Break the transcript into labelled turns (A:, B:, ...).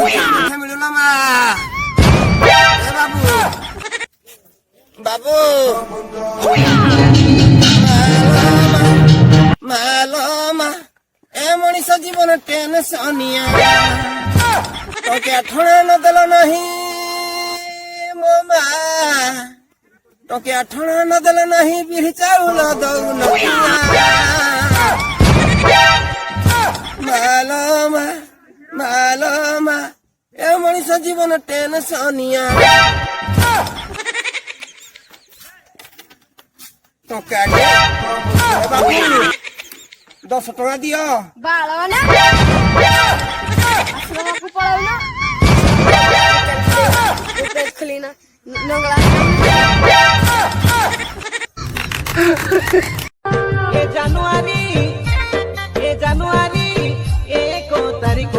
A: ମିଳୁନା ମା ଏ ବାବୁ ବାବୁ ମାଲୋ ମା ଏ ମଣିଷ ଜୀବନ ଟେନସନିଆ ଟଙ୍କିଆ ଠଣା ନଦେଲ ନାହିଁ ମୋ ମା ଟଙ୍କିଆ ଠଣା ନଦେଲ ନାହିଁ ବିରି ଚାଉଳ ଦଉନ ମାଲୋ ମା ଏ ମଣିଷ ଜୀବନ ଟେନସନିଆ ଟଙ୍କା 10 ଟଙ୍କା ଦିଅ
B: ବାଳ ନା ଆଶ୍ରମକୁ ପଳଉନ ଖୋଲିନା ନଙ୍ଗଳା
C: ଏ ଜାନୁଆରୀ 1 ତାରିଖ